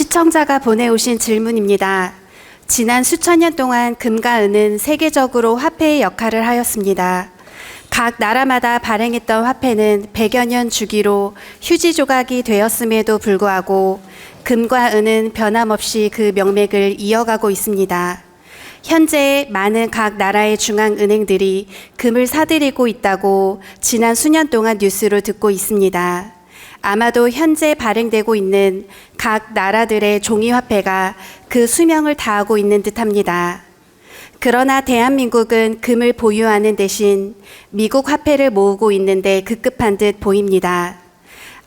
시청자가 보내오신 질문입니다. 지난 수천 년 동안 금과 은은 세계적으로 화폐의 역할을 하였습니다. 각 나라마다 발행했던 화폐는 100여 년 주기로 휴지 조각이 되었음에도 불구하고 금과 은은 변함없이 그 명맥을 이어가고 있습니다. 현재 많은 각 나라의 중앙은행들이 금을 사들이고 있다고 지난 수년 동안 뉴스로 듣고 있습니다. 아마도 현재 발행되고 있는 각 나라들의 종이화폐가 그 수명을 다하고 있는 듯합니다. 그러나 대한민국은 금을 보유하는 대신 미국 화폐를 모으고 있는데 급급한 듯 보입니다.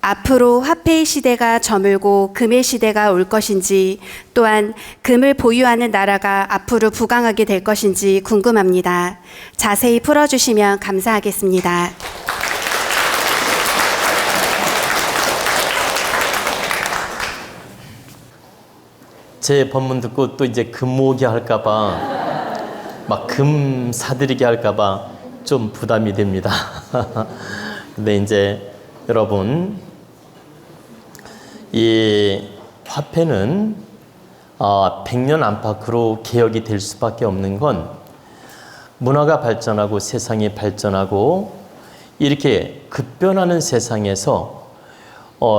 앞으로 화폐의 시대가 저물고 금의 시대가 올 것인지, 또한 금을 보유하는 나라가 앞으로 부강하게 될 것인지 궁금합니다. 자세히 풀어주시면 감사하겠습니다. 제 법문 듣고 또 이제 금 모으기 할까봐 막 금 사들이게 할까봐 좀 부담이 됩니다. 근데 이제 여러분, 이 화폐는 100년 안팎으로 개혁이 될 수밖에 없는 건 문화가 발전하고 세상이 발전하고 이렇게 급변하는 세상에서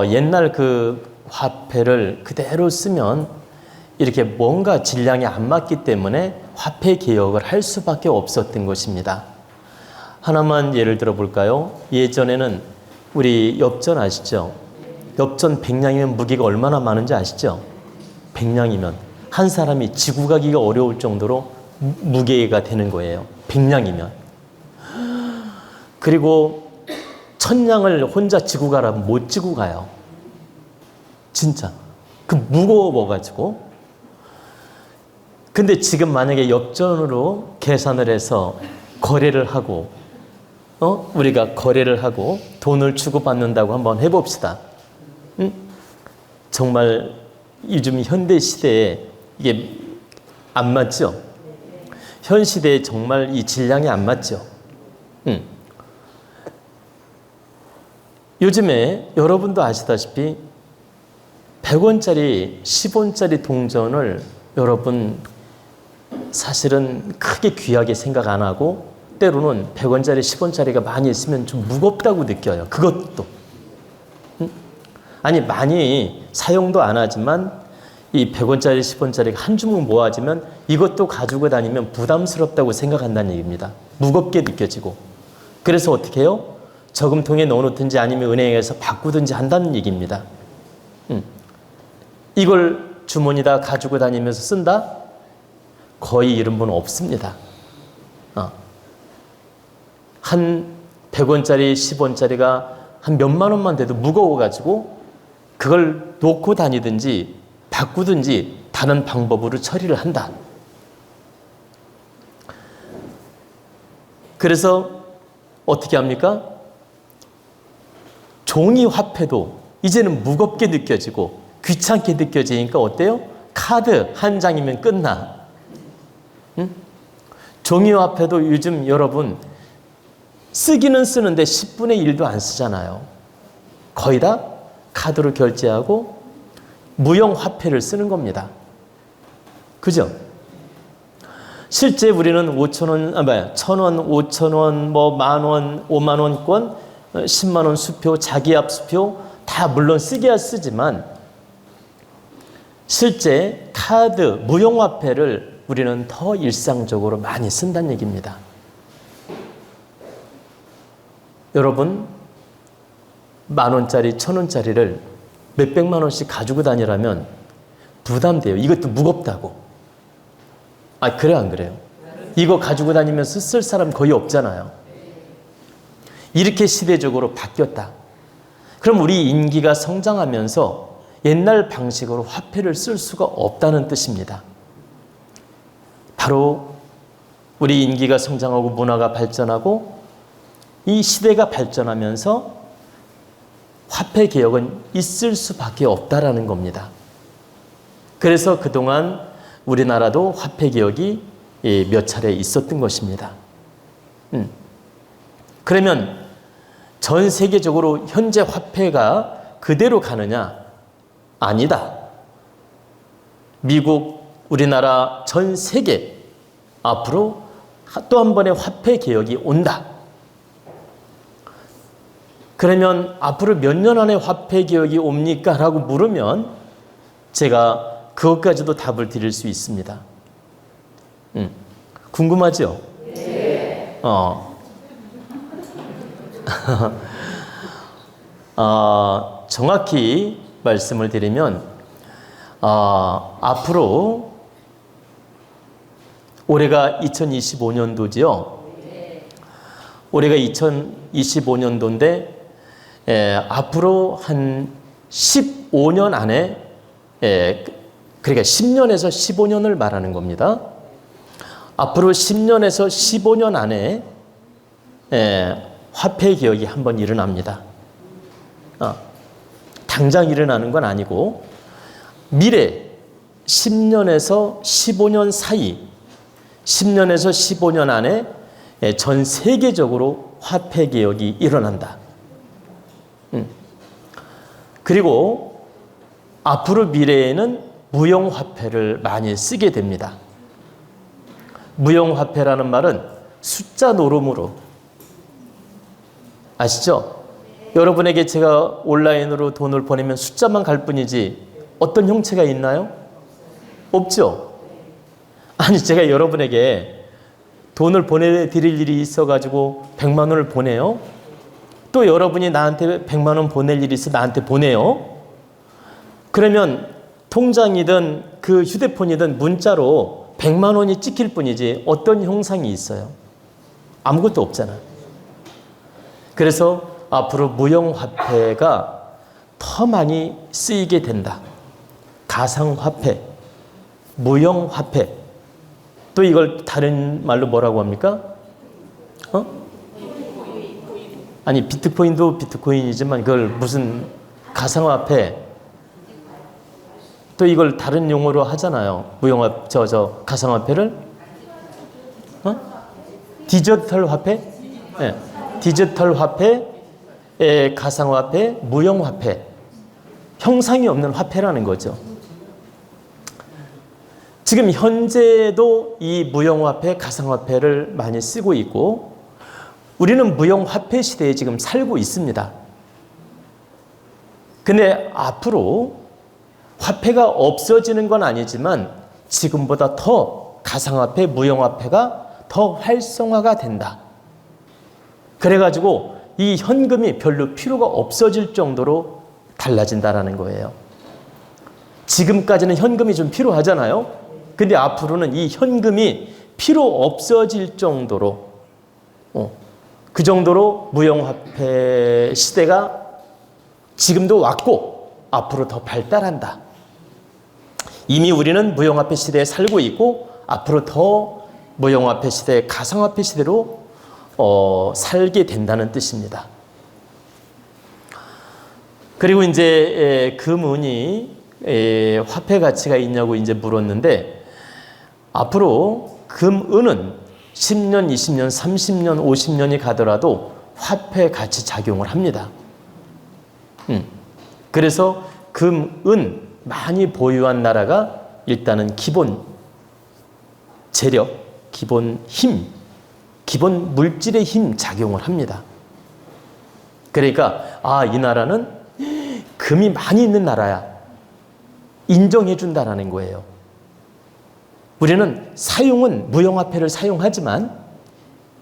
옛날 그 화폐를 그대로 쓰면 이렇게 뭔가 질량이 안 맞기 때문에 화폐 개혁을 할 수밖에 없었던 것입니다. 하나만 예를 들어 볼까요? 예전에는 우리 엽전 아시죠? 엽전 100냥이면 무게가 얼마나 많은지 아시죠? 100냥이면 한 사람이 지고 가기가 어려울 정도로 무게가 되는 거예요. 100냥이면. 그리고 1000냥을 혼자 지고 가라면 못 지고 가요. 진짜. 그 무거워가지고. 근데 지금 만약에 엽전으로 계산을 해서 거래를 하고, 우리가 거래를 하고 돈을 주고받는다고 한번 해봅시다. 응? 정말 요즘 현대 시대에 이게 안 맞죠? 현 시대에 정말 이 질량이 안 맞죠? 응. 요즘에 여러분도 아시다시피 100원짜리, 10원짜리 동전을 여러분 사실은 크게 귀하게 생각 안 하고 때로는 100원짜리, 10원짜리가 많이 있으면 좀 무겁다고 느껴요. 그것도. 아니, 많이 사용도 안 하지만 이 100원짜리, 10원짜리가 한 주먹 모아지면 이것도 가지고 다니면 부담스럽다고 생각한다는 얘기입니다. 무겁게 느껴지고. 그래서 어떻게 해요? 저금통에 넣어놓든지 아니면 은행에서 바꾸든지 한다는 얘기입니다. 이걸 주머니다 가지고 다니면서 쓴다? 거의 이런 분 없습니다. 한 100원짜리, 10원짜리가 한 몇만 원만 돼도 무거워가지고 그걸 놓고 다니든지 바꾸든지 다른 방법으로 처리를 한다. 그래서 어떻게 합니까? 종이 화폐도 이제는 무겁게 느껴지고 귀찮게 느껴지니까 어때요? 카드 한 장이면 끝나. 응? 종이 화폐도 요즘 여러분 쓰기는 쓰는데 10분의 1도 안 쓰잖아요. 거의 다 카드로 결제하고 무형 화폐를 쓰는 겁니다. 그죠? 실제 우리는 5,000원, 1,000원, 5,000원, 뭐 만원, 5만원권, 10만원 수표, 자기압 수표 다 물론 쓰기야 쓰지만 실제 카드, 무형 화폐를 우리는 더 일상적으로 많이 쓴다는 얘기입니다. 여러분, 10,000원짜리, 1,000원짜리를 몇백만 원씩 가지고 다니라면 부담돼요. 이것도 무겁다고. 그래 안 그래요? 이거 가지고 다니면서 쓸 사람 거의 없잖아요. 이렇게 시대적으로 바뀌었다. 그럼 우리 인기가 성장하면서 옛날 방식으로 화폐를 쓸 수가 없다는 뜻입니다. 바로 우리 인기가 성장하고 문화가 발전하고 이 시대가 발전하면서 화폐 개혁은 있을 수밖에 없다라는 겁니다. 그래서 그동안 우리나라도 화폐 개혁이 몇 차례 있었던 것입니다. 그러면 전 세계적으로 현재 화폐가 그대로 가느냐? 아니다. 미국, 우리나라, 전 세계 앞으로 또 한 번의 화폐 개혁이 온다. 그러면 앞으로 몇 년 안에 화폐 개혁이 옵니까? 라고 물으면 제가 그것까지도 답을 드릴 수 있습니다. 궁금하죠? 네. 정확히 말씀을 드리면 앞으로 올해가 2025년도지요. 올해가 2025년도인데 앞으로 한 15년 안에 그러니까 10년에서 15년을 말하는 겁니다. 앞으로 10년에서 15년 안에 화폐 개혁이 한번 일어납니다. 당장 일어나는 건 아니고 미래 10년에서 15년 사이 10년에서 15년 안에 전 세계적으로 화폐 개혁이 일어난다. 그리고 앞으로 미래에는 무형화폐를 많이 쓰게 됩니다. 무형화폐라는 말은 숫자 노름으로 아시죠? 여러분에게 제가 온라인으로 돈을 보내면 숫자만 갈 뿐이지 어떤 형체가 있나요? 없죠? 아니 제가 여러분에게 돈을 보내드릴 일이 있어가지고 100만 원을 보내요. 또 여러분이 나한테 100만 원 보낼 일이 있어 나한테 보내요. 그러면 통장이든 그 휴대폰이든 문자로 100만 원이 찍힐 뿐이지 어떤 형상이 있어요? 아무것도 없잖아. 그래서 앞으로 무형화폐가 더 많이 쓰이게 된다. 가상화폐, 무형화폐. 또 이걸 다른 말로 뭐라고 합니까? 아니 비트코인도 비트코인이지만 그걸 무슨 가상화폐 또 이걸 다른 용어로 하잖아요. 가상화폐를 디지털 화폐? 네. 디지털 화폐, 가상화폐, 무형화폐. 형상이 없는 화폐라는 거죠. 지금 현재도 이 무형화폐, 가상화폐를 많이 쓰고 있고 우리는 무형화폐 시대에 지금 살고 있습니다. 근데 앞으로 화폐가 없어지는 건 아니지만 지금보다 더 가상화폐, 무형화폐가 더 활성화가 된다. 그래가지고 이 현금이 별로 필요가 없어질 정도로 달라진다라는 거예요. 지금까지는 현금이 좀 필요하잖아요. 근데 앞으로는 이 현금이 필요 없어질 정도로 그 정도로 무형화폐 시대가 지금도 왔고 앞으로 더 발달한다. 이미 우리는 무형화폐 시대에 살고 있고 앞으로 더 무형화폐 시대, 가상화폐 시대로 살게 된다는 뜻입니다. 그리고 이제 금은이 화폐 가치가 있냐고 이제 물었는데 앞으로 금은은 10년, 20년, 30년, 50년이 가더라도 화폐 가치 작용을 합니다. 그래서 금은 많이 보유한 나라가 일단은 기본 재력, 기본 힘, 기본 물질의 힘 작용을 합니다. 그러니까 이 나라는 금이 많이 있는 나라야. 인정해 준다라는 거예요. 우리는 사용은 무형화폐를 사용하지만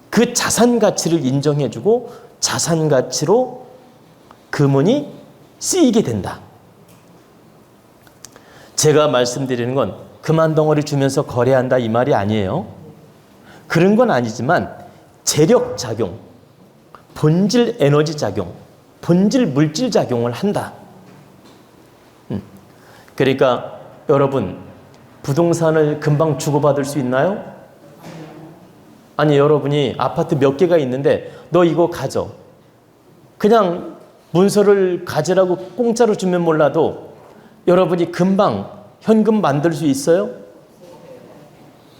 그 자산 가치를 인정해 주고 자산 가치로 금은이 쓰이게 된다. 제가 말씀드리는 건 금 한 덩어리 주면서 거래한다 이 말이 아니에요. 그런 건 아니지만 재력 작용, 본질 에너지 작용, 본질 물질 작용을 한다. 그러니까 여러분 부동산을 금방 주고받을 수 있나요? 아니 여러분이 아파트 몇 개가 있는데 너 이거 가져. 그냥 문서를 가지라고 공짜로 주면 몰라도 여러분이 금방 현금 만들 수 있어요?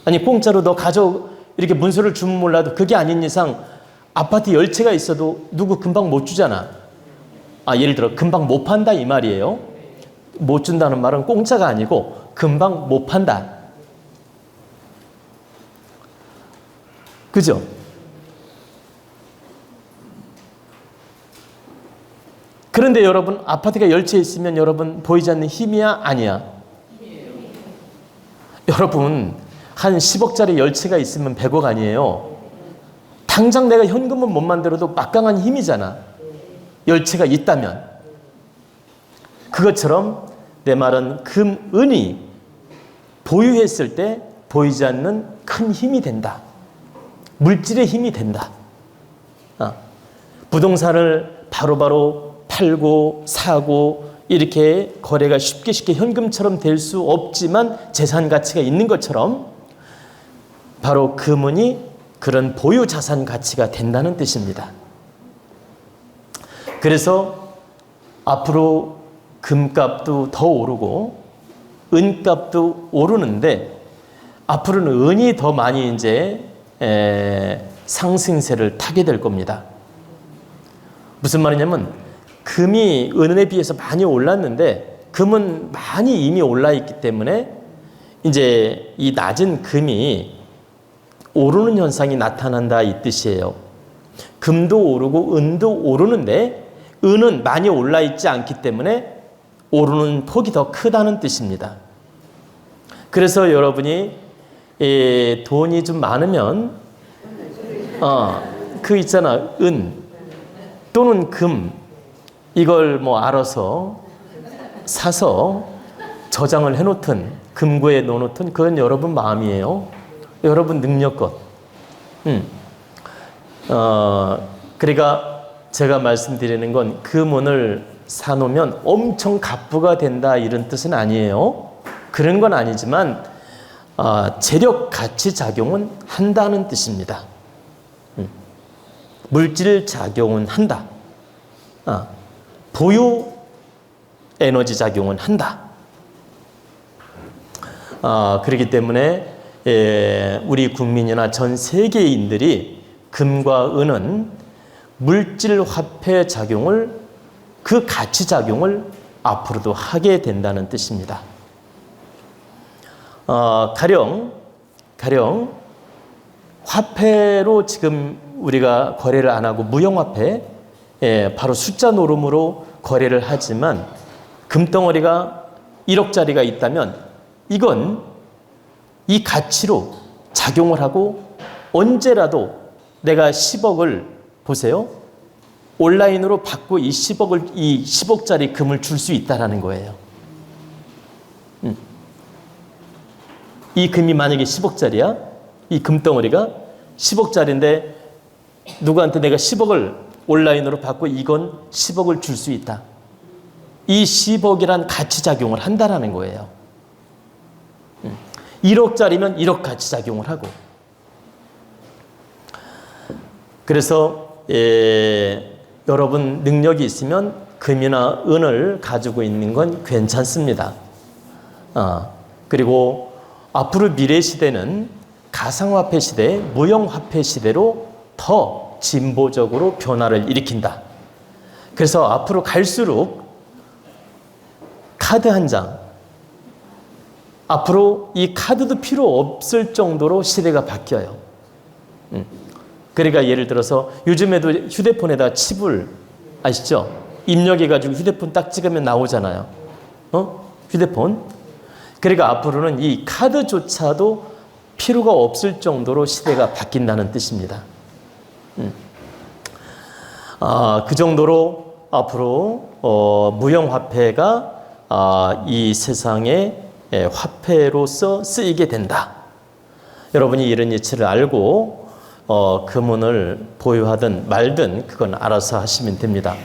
아니 공짜로 너 가져 이렇게 문서를 주면 몰라도 그게 아닌 이상 아파트 10채가 있어도 누구 금방 못 주잖아. 예를 들어 금방 못 판다 이 말이에요. 못 준다는 말은 공짜가 아니고 금방 못 판다. 그죠? 그런데 여러분, 아파트가 열채 있으면 여러분 보이지 않는 힘이야? 아니야? 여러분, 한 10억짜리 열채가 있으면 100억 아니에요? 당장 내가 현금은 못 만들어도 막강한 힘이잖아. 열채가 있다면. 그것처럼 내 말은 금, 은이 보유했을 때 보이지 않는 큰 힘이 된다. 물질의 힘이 된다. 부동산을 바로바로 팔고 사고 이렇게 거래가 쉽게 현금처럼 될 수 없지만 재산 가치가 있는 것처럼 바로 금은이 그런 보유 자산 가치가 된다는 뜻입니다. 그래서 앞으로 금값도 더 오르고 은값도 오르는데 앞으로는 은이 더 많이 이제 상승세를 타게 될 겁니다. 무슨 말이냐면 금이 은에 비해서 많이 올랐는데 금은 많이 이미 올라 있기 때문에 이제 이 낮은 금이 오르는 현상이 나타난다 이 뜻이에요. 금도 오르고 은도 오르는데 은은 많이 올라 있지 않기 때문에 오르는 폭이 더 크다는 뜻입니다. 그래서 여러분이 돈이 좀 많으면 그 있잖아, 은 또는 금 이걸 뭐 알아서 사서 저장을 해놓든 금고에 넣어놓든 그건 여러분 마음이에요. 여러분 능력껏. 그러니까 제가 말씀드리는 건 금은을 사놓으면 엄청 갑부가 된다 이런 뜻은 아니에요. 그런 건 아니지만 재력 가치 작용은 한다는 뜻입니다. 물질 작용은 한다. 보유 에너지 작용은 한다. 그렇기 때문에 우리 국민이나 전 세계인들이 금과 은은 물질 화폐 작용을 그 가치 작용을 앞으로도 하게 된다는 뜻입니다. 가령 화폐로 지금 우리가 거래를 안 하고 무형화폐, 바로 숫자 노름으로 거래를 하지만 금덩어리가 1억짜리가 있다면 이건 이 가치로 작용을 하고 언제라도 내가 10억을 보세요. 온라인으로 받고 이 10억짜리 금을 줄 수 있다라는 거예요. 이 금이 만약에 10억짜리야, 이 금덩어리가 10억짜리인데 누구한테 내가 10억을 온라인으로 받고 이건 10억을 줄 수 있다. 이 10억이란 가치 작용을 한다라는 거예요. 1억짜리면 1억 가치 작용을 하고. 그래서 여러분 능력이 있으면 금이나 은을 가지고 있는 건 괜찮습니다. 그리고 앞으로 미래 시대는 가상화폐 시대, 무형화폐 시대로 더 진보적으로 변화를 일으킨다. 그래서 앞으로 갈수록 카드 한 장, 앞으로 이 카드도 필요 없을 정도로 시대가 바뀌어요. 그러니까 예를 들어서 요즘에도 휴대폰에다 칩을 아시죠? 입력해가지고 휴대폰 딱 찍으면 나오잖아요. 휴대폰. 그러니까 앞으로는 이 카드조차도 필요가 없을 정도로 시대가 바뀐다는 뜻입니다. 그 정도로 앞으로 무형화폐가 이 세상의 화폐로서 쓰이게 된다. 여러분이 이런 이치를 알고 금은을 보유하든 말든 그건 알아서 하시면 됩니다.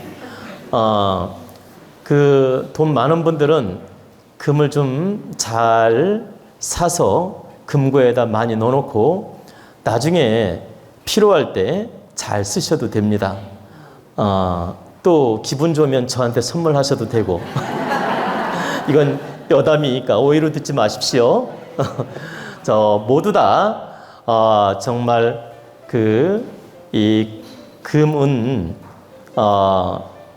그 돈 많은 분들은 금을 좀 잘 사서 금고에다 많이 넣어놓고 나중에 필요할 때 잘 쓰셔도 됩니다. 또 기분 좋으면 저한테 선물하셔도 되고 이건 여담이니까 오해로 듣지 마십시오. 모두 다 정말 이 금은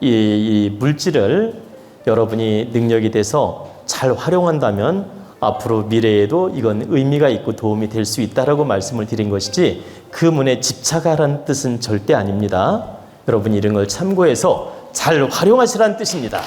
이 물질을 여러분이 능력이 돼서 잘 활용한다면 앞으로 미래에도 이건 의미가 있고 도움이 될 수 있다라고 말씀을 드린 것이지 그 문에 집착하라는 뜻은 절대 아닙니다. 여러분 이런 걸 참고해서 잘 활용하시라는 뜻입니다.